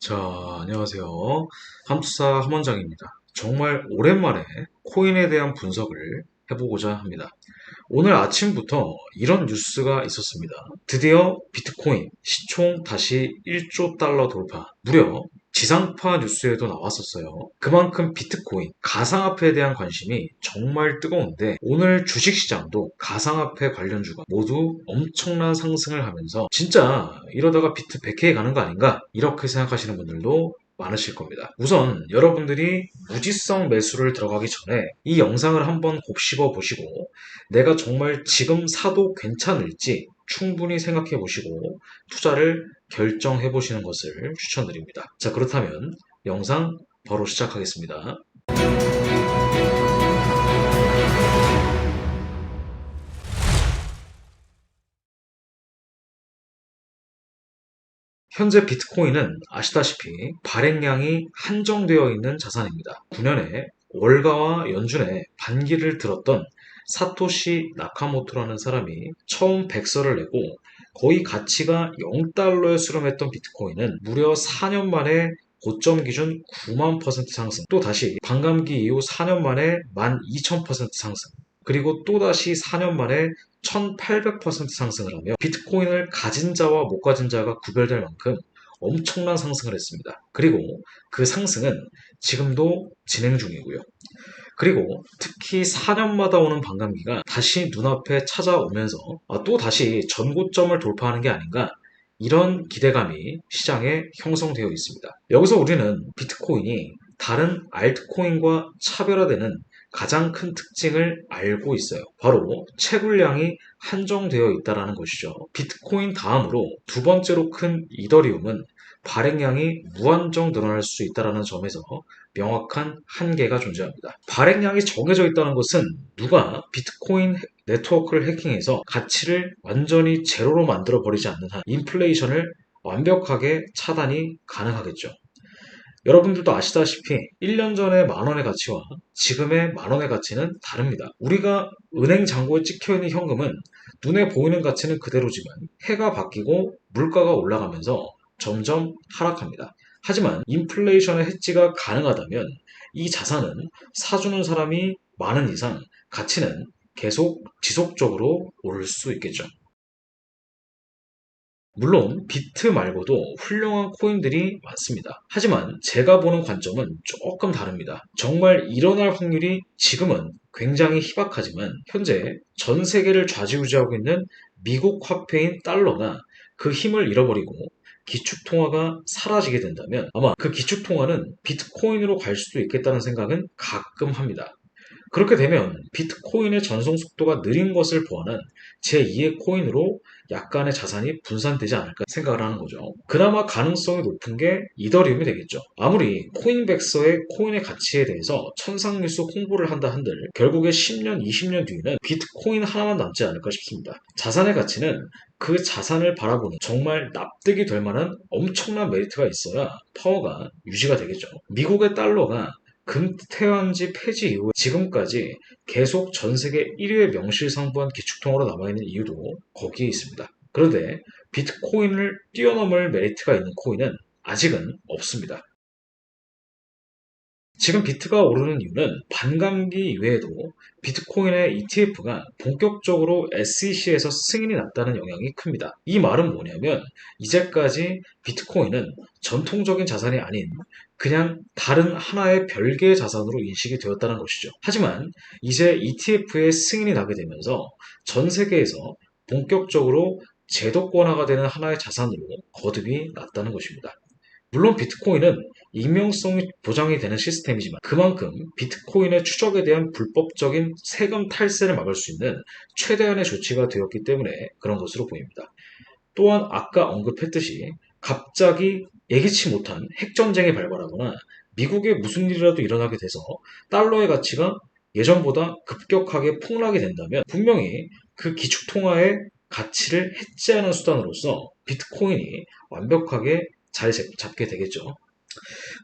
자, 안녕하세요. 함투사 함원장입니다. 정말 오랜만에 코인에 대한 분석을 해보고자 합니다. 오늘 아침부터 이런 뉴스가 있었습니다. 드디어 비트코인 시총 다시 1조 달러 돌파. 무려 지상파 뉴스에도 나왔었어요. 그만큼 비트코인, 가상화폐에 대한 관심이 정말 뜨거운데 오늘 주식시장도 가상화폐 관련주가 모두 엄청난 상승을 하면서 진짜 이러다가 비트 100K 가는 거 아닌가? 이렇게 생각하시는 분들도 많으실 겁니다. 우선 여러분들이 무지성 매수를 들어가기 전에 이 영상을 한번 곱씹어 보시고 내가 정말 지금 사도 괜찮을지 충분히 생각해 보시고 투자를 결정해 보시는 것을 추천드립니다. 자, 그렇다면 영상 바로 시작하겠습니다. 현재 비트코인은 아시다시피 발행량이 한정되어 있는 자산입니다. 9년에 월가와 연준에 반기를 들었던 사토시 나카모토라는 사람이 처음 백서를 내고 거의 가치가 0달러에 수렴했던 비트코인은 무려 4년 만에 고점 기준 9만 퍼센트 상승, 또 다시 반감기 이후 4년 만에 12,000% 상승, 그리고 또다시 4년 만에 1800% 상승을 하며 비트코인을 가진 자와 못 가진 자가 구별될 만큼 엄청난 상승을 했습니다. 그리고 그 상승은 지금도 진행 중이고요. 그리고 특히 4년마다 오는 반감기가 다시 눈앞에 찾아오면서 또 다시 전고점을 돌파하는 게 아닌가, 이런 기대감이 시장에 형성되어 있습니다. 여기서 우리는 비트코인이 다른 알트코인과 차별화되는 가장 큰 특징을 알고 있어요. 바로 채굴량이 한정되어 있다는 것이죠. 비트코인 다음으로 두 번째로 큰 이더리움은 발행량이 무한정 늘어날 수 있다는 점에서 명확한 한계가 존재합니다. 발행량이 정해져 있다는 것은 누가 비트코인 네트워크를 해킹해서 가치를 완전히 제로로 만들어 버리지 않는 한 인플레이션을 완벽하게 차단이 가능하겠죠. 여러분들도 아시다시피 1년 전의 만원의 가치와 지금의 만원의 가치는 다릅니다. 우리가 은행 잔고에 찍혀있는 현금은 눈에 보이는 가치는 그대로지만 해가 바뀌고 물가가 올라가면서 점점 하락합니다. 하지만 인플레이션의 해지가 가능하다면 이 자산은 사주는 사람이 많은 이상 가치는 계속 지속적으로 오를 수 있겠죠. 물론 비트 말고도 훌륭한 코인들이 많습니다. 하지만 제가 보는 관점은 조금 다릅니다. 정말 일어날 확률이 지금은 굉장히 희박하지만 현재 전 세계를 좌지우지하고 있는 미국 화폐인 달러가 그 힘을 잃어버리고 기축통화가 사라지게 된다면 아마 그 기축통화는 비트코인으로 갈 수도 있겠다는 생각은 가끔 합니다. 그렇게 되면 비트코인의 전송 속도가 느린 것을 보완한 제2의 코인으로 약간의 자산이 분산되지 않을까 생각을 하는 거죠. 그나마 가능성이 높은 게 이더리움이 되겠죠. 아무리 코인백서의 코인의 가치에 대해서 천상뉴스 홍보를 한다 한들 결국에 10년, 20년 뒤에는 비트코인 하나만 남지 않을까 싶습니다. 자산의 가치는 그 자산을 바라보는 정말 납득이 될 만한 엄청난 메리트가 있어야 파워가 유지가 되겠죠. 미국의 달러가 금태환지 폐지 이후 지금까지 계속 전 세계 1위의 명실상부한 기축통화로 남아있는 이유도 거기에 있습니다. 그런데 비트코인을 뛰어넘을 메리트가 있는 코인은 아직은 없습니다. 지금 비트가 오르는 이유는 반감기 이외에도 비트코인의 ETF가 본격적으로 SEC에서 승인이 났다는 영향이 큽니다. 이 말은 뭐냐면 이제까지 비트코인은 전통적인 자산이 아닌 그냥 다른 하나의 별개의 자산으로 인식이 되었다는 것이죠. 하지만 이제 ETF의 승인이 나게 되면서 전 세계에서 본격적으로 제도권화가 되는 하나의 자산으로 거듭이 났다는 것입니다. 물론 비트코인은 익명성이 보장이 되는 시스템이지만 그만큼 비트코인의 추적에 대한 불법적인 세금 탈세를 막을 수 있는 최대한의 조치가 되었기 때문에 그런 것으로 보입니다. 또한 아까 언급했듯이 갑자기 예기치 못한 핵전쟁이 발발하거나 미국에 무슨 일이라도 일어나게 돼서 달러의 가치가 예전보다 급격하게 폭락이 된다면 분명히 그 기축통화의 가치를 해지하는 수단으로서 비트코인이 완벽하게 자리 잡게 되겠죠.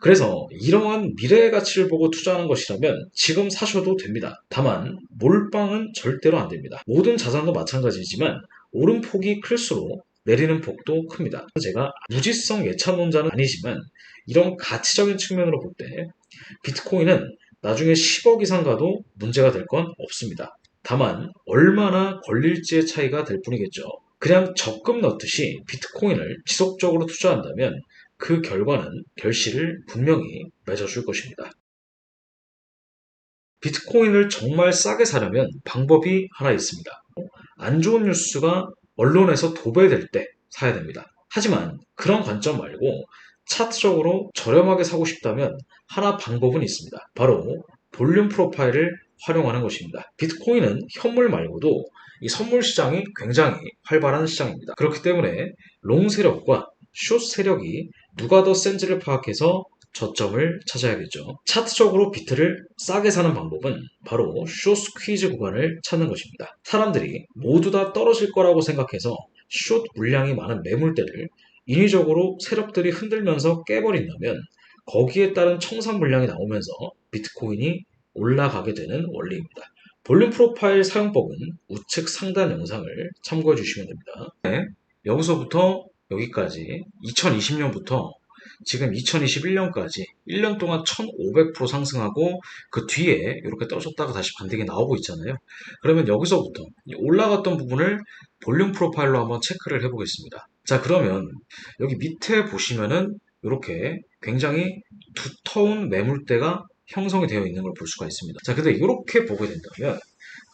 그래서 이러한 미래의 가치를 보고 투자하는 것이라면 지금 사셔도 됩니다. 다만 몰빵은 절대로 안 됩니다. 모든 자산도 마찬가지지만 오름폭이 클수록 내리는 폭도 큽니다. 제가 무지성 예찬론자는 아니지만 이런 가치적인 측면으로 볼 때 비트코인은 나중에 10억 이상 가도 문제가 될 건 없습니다. 다만 얼마나 걸릴지의 차이가 될 뿐이겠죠. 그냥 적금 넣듯이 비트코인을 지속적으로 투자한다면 그 결과는 결실을 분명히 맺어줄 것입니다. 비트코인을 정말 싸게 사려면 방법이 하나 있습니다. 안 좋은 뉴스가 언론에서 도배될 때 사야 됩니다. 하지만 그런 관점 말고 차트적으로 저렴하게 사고 싶다면 하나 방법은 있습니다. 바로 볼륨 프로파일을 활용하는 것입니다. 비트코인은 현물 말고도 이 선물 시장이 굉장히 활발한 시장입니다. 그렇기 때문에 롱 세력과 숏 세력이 누가 더 센지를 파악해서 저점을 찾아야겠죠. 차트적으로 비트를 싸게 사는 방법은 바로 숏 스퀴즈 구간을 찾는 것입니다. 사람들이 모두 다 떨어질 거라고 생각해서 숏 물량이 많은 매물대를 인위적으로 세력들이 흔들면서 깨버린다면 거기에 따른 청산 물량이 나오면서 비트코인이 올라가게 되는 원리입니다. 볼륨 프로파일 사용법은 우측 상단 영상을 참고해 주시면 됩니다. 네, 여기서부터 여기까지 2020년부터 지금 2021년까지 1년 동안 1500% 상승하고 그 뒤에 이렇게 떨어졌다가 다시 반등이 나오고 있잖아요. 그러면 여기서부터 올라갔던 부분을 볼륨 프로파일로 한번 체크를 해보겠습니다. 자, 그러면 여기 밑에 보시면은 이렇게 굉장히 두터운 매물대가 형성이 되어 있는 걸 볼 수가 있습니다. 자, 근데 이렇게 보게 된다면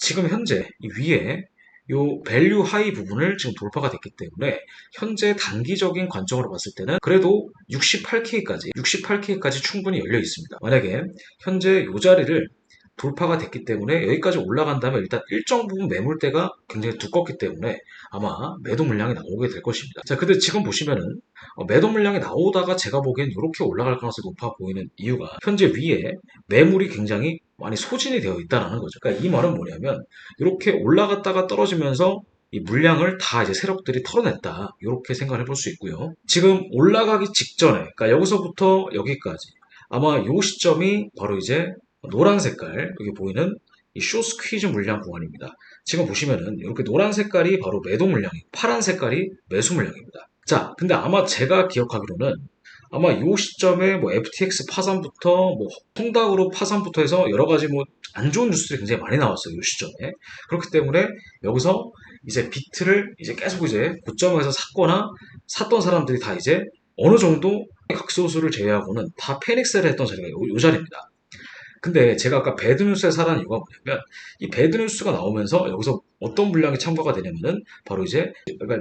지금 현재 이 위에 요 밸류 하이 부분을 지금 돌파가 됐기 때문에 현재 단기적인 관점으로 봤을 때는 그래도 68K까지 충분히 열려 있습니다. 만약에 현재 요 자리를 돌파가 됐기 때문에 여기까지 올라간다면 일단 일정 부분 매물대가 굉장히 두껍기 때문에 아마 매도 물량이 나오게 될 것입니다. 자, 근데 지금 보시면은 매도 물량이 나오다가 제가 보기엔 이렇게 올라갈 가능성이 높아 보이는 이유가 현재 위에 매물이 굉장히 많이 소진이 되어 있다는 거죠. 그러니까 이 말은 뭐냐면 이렇게 올라갔다가 떨어지면서 이 물량을 다 이제 세력들이 털어냈다. 이렇게 생각을 해볼 수 있고요. 지금 올라가기 직전에, 그러니까 여기서부터 여기까지 아마 이 시점이 바로 이제 노란 색깔 여기 보이는 이 숏 스퀴즈 물량 구간입니다. 지금 보시면은 이렇게 노란 색깔이 바로 매도 물량이고 파란 색깔이 매수 물량입니다. 자, 근데 아마 제가 기억하기로는 아마 이 시점에 뭐 FTX 파산부터 뭐 통닭으로 파산부터 해서 여러 가지 뭐 안 좋은 뉴스들이 굉장히 많이 나왔어요. 이 시점에. 그렇기 때문에 여기서 이제 비트를 이제 계속 이제 고점에서 샀거나 샀던 사람들이 다 이제 어느 정도 극소수를 제외하고는 다 패닉셀을 했던 자리가 요 자리입니다. 근데 제가 아까 배드뉴스에 사라는 이유가 뭐냐면 이 배드뉴스가 나오면서 여기서 어떤 물량이 첨가가 되냐면은 바로 이제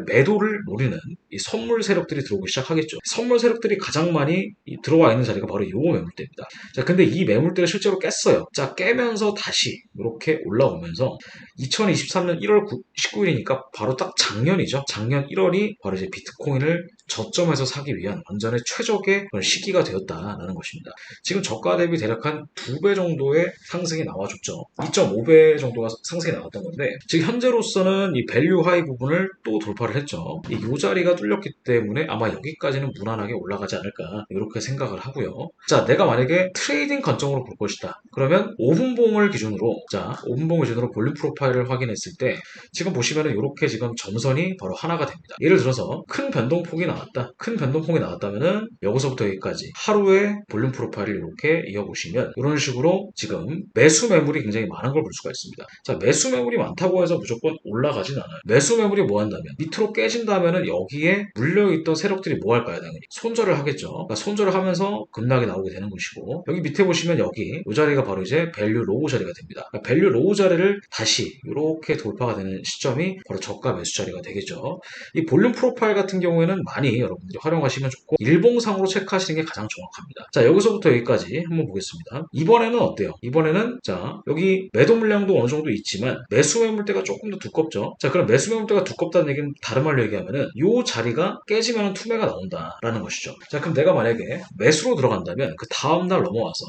매도를 노리는 이 선물 세력들이 들어오기 시작하겠죠. 선물 세력들이 가장 많이 들어와 있는 자리가 바로 이 매물대입니다. 자, 근데 이 매물대를 실제로 깼어요. 자, 깨면서 다시 이렇게 올라오면서 2023년 1월 19일이니까 바로 딱 작년이죠. 작년 1월이 바로 이제 비트코인을 저점에서 사기 위한 완전히 최적의 그런 시기가 되었다라는 것입니다. 지금 저가 대비 대략 한 2배 정도의 상승이 나와줬죠. 2.5배 정도가 상승이 나왔던 건데 지금 현재로서는 이 밸류 하이 부분을 또 돌파를 했죠. 이 자리가 뚫렸기 때문에 아마 여기까지는 무난하게 올라가지 않을까 이렇게 생각을 하고요. 자, 내가 만약에 트레이딩 관점으로 볼 것이다. 그러면 5분봉을 기준으로 5분봉을 기준으로 볼륨 프로파일을 확인했을 때 지금 보시면은 이렇게 지금 점선이 바로 하나가 됩니다. 예를 들어서 큰 변동폭이 나왔다. 큰 변동폭이 나왔다면은 여기서부터 여기까지 하루에 볼륨 프로파일을 이렇게 이어보시면 이런 식으로 지금 매수 매물이 굉장히 많은 걸 볼 수가 있습니다. 자, 매수 매물이 많다고 해서 무조건 올라가진 않아요. 매수 매물이 뭐 한다면 밑으로 깨진다면은 여기에 물려있던 세력들이 뭐 할까요? 당연히 손절을 하겠죠. 그러니까 손절을 하면서 급락이 나오게 되는 것이고 여기 밑에 보시면 여기 이 자리가 바로 이제 밸류 로우 자리가 됩니다. 그러니까 밸류 로우 자리를 다시 이렇게 돌파가 되는 시점이 바로 저가 매수 자리가 되겠죠. 이 볼륨 프로파일 같은 경우에는 많이 여러분들이 활용하시면 좋고 일봉상으로 체크하시는 게 가장 정확합니다. 자, 여기서부터 여기까지 한번 보겠습니다. 이번에는 어때요? 이번에는 자, 여기 매도 물량도 어느 정도 있지만 매수 매물대가 조금 더 두껍죠. 자, 그럼 매수 매물대가 두껍다는 얘기는 다른 말로 얘기하면은 이 자리가 깨지면 투매가 나온다라는 것이죠. 자, 그럼 내가 만약에 매수로 들어간다면 그 다음날 넘어와서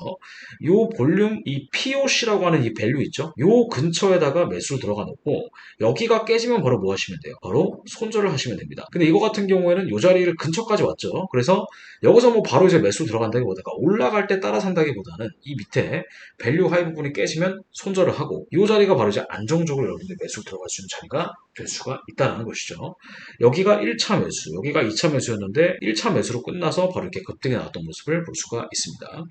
이 볼륨 이 POC라고 하는 이 밸류 있죠? 이 근처에다가 매수로 들어가 놓고 여기가 깨지면 바로 뭐 하시면 돼요? 바로 손절을 하시면 됩니다. 근데 이거 같은 경우에는 이 자리 자리를 근처까지 왔죠. 그래서 여기서 뭐 바로 이제 매수 들어간다기보다가 올라갈 때 따라 산다기보다는 이 밑에 밸류 하이 부분이 깨지면 손절을 하고 이 자리가 바로 이제 안정적으로 여러분들 매수 들어갈 수 있는 자리가 될 수가 있다는 것이죠. 여기가 1차 매수, 여기가 2차 매수였는데 1차 매수로 끝나서 바로 이렇게 급등이 나왔던 모습을 볼 수가 있습니다.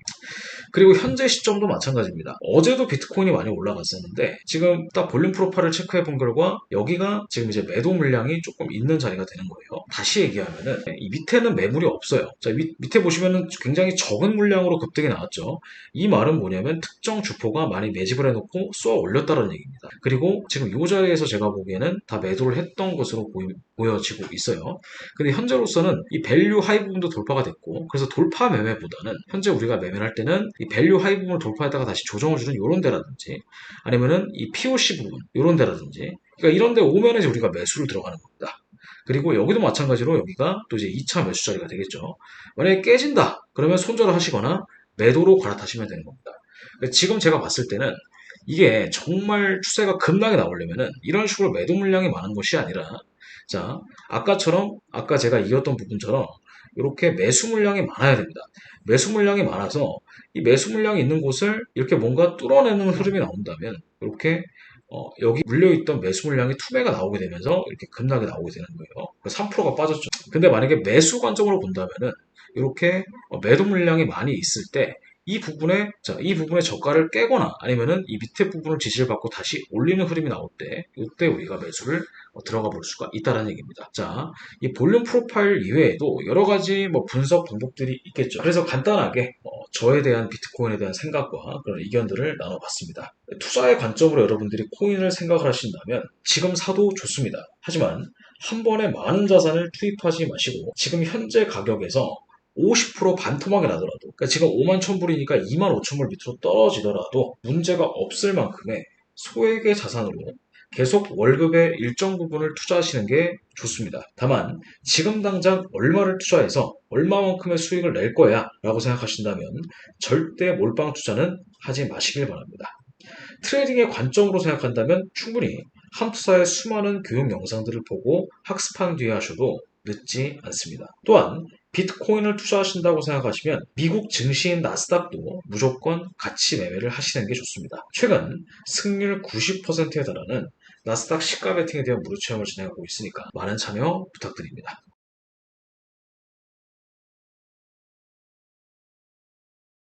그리고 현재 시점도 마찬가지입니다. 어제도 비트코인이 많이 올라갔었는데 지금 딱 볼륨 프로파일을 체크해 본 결과 여기가 지금 이제 매도 물량이 조금 있는 자리가 되는 거예요. 다시 얘기하면은 이 밑에는 매물이 없어요. 자, 밑에 보시면은 굉장히 적은 물량으로 급등이 나왔죠. 이 말은 뭐냐면 특정 주포가 많이 매집을 해놓고 쏘아 올렸다는 얘기입니다. 그리고 지금 이 자리에서 제가 보기에는 다 매도를 했던 것으로 보여지고 있어요. 근데 현재로서는 이 밸류 하이 부분도 돌파가 됐고 그래서 돌파 매매보다는 현재 우리가 매매를 할 때는 이 밸류 하이 부분을 돌파했다가 다시 조정을 주는 이런 데라든지 아니면은 이 POC 부분 이런 데라든지 그러니까 이런 데 오면 이제 우리가 매수를 들어가는 겁니다. 그리고 여기도 마찬가지로 여기가 또 이제 2차 매수 자리가 되겠죠. 만약에 깨진다 그러면 손절을 하시거나 매도로 갈아타시면 되는 겁니다. 지금 제가 봤을 때는 이게 정말 추세가 급락이 나오려면은 이런 식으로 매도 물량이 많은 것이 아니라 자 아까처럼 아까 제가 이었던 부분처럼 이렇게 매수 물량이 많아야 됩니다. 매수 물량이 많아서 이 매수 물량이 있는 곳을 이렇게 뭔가 뚫어내는 흐름이 나온다면 이렇게 여기 물려있던 매수 물량이 투매가 나오게 되면서 이렇게 급락이 나오게 되는 거예요. 3%가 빠졌죠. 근데 만약에 매수 관점으로 본다면은 이렇게 매도 물량이 많이 있을 때 이 부분의 저가를 깨거나 아니면은 이 밑에 부분을 지지를 받고 다시 올리는 흐름이 나올 때, 이때 우리가 매수를 들어가 볼 수가 있다는 얘기입니다. 자, 이 볼륨 프로파일 이외에도 여러 가지 뭐 분석 방법들이 있겠죠. 그래서 간단하게 저에 대한 비트코인에 대한 생각과 그런 의견들을 나눠봤습니다. 투자의 관점으로 여러분들이 코인을 생각을 하신다면 지금 사도 좋습니다. 하지만 한 번에 많은 자산을 투입하지 마시고 지금 현재 가격에서 50% 반토막이 나더라도 그러니까 지금 5만 1,000불이니까 2만 5천 불 밑으로 떨어지더라도 문제가 없을 만큼의 소액의 자산으로 계속 월급의 일정 부분을 투자하시는 게 좋습니다. 다만 지금 당장 얼마를 투자해서 얼마만큼의 수익을 낼 거야 라고 생각하신다면 절대 몰빵 투자는 하지 마시길 바랍니다. 트레이딩의 관점으로 생각한다면 충분히 한 투사의 수많은 교육 영상들을 보고 학습한 뒤에 하셔도 늦지 않습니다. 또한 비트코인을 투자하신다고 생각하시면 미국 증시인 나스닥도 무조건 같이 매매를 하시는 게 좋습니다. 최근 승률 90%에 달하는 나스닥 시가 베팅에 대한 무료 체험을 진행하고 있으니까 많은 참여 부탁드립니다.